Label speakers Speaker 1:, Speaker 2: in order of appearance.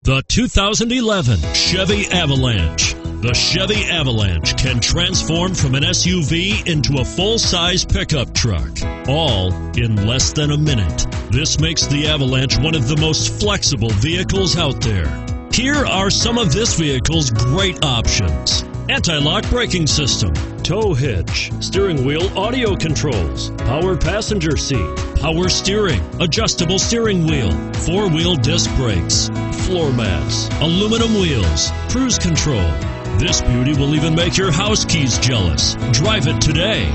Speaker 1: The 2011 Chevy Avalanche. The Chevy Avalanche can transform from an SUV into a full-size pickup truck, all in less than a minute. This makes the Avalanche one of the most flexible vehicles out there. Here are some of this vehicle's great options: anti-lock braking system, tow hitch, steering wheel audio controls, power passenger seat, power steering, adjustable steering wheel, four-wheel disc brakes, floor mats, aluminum wheels, cruise control. This beauty will even make your house keys jealous. Drive it today.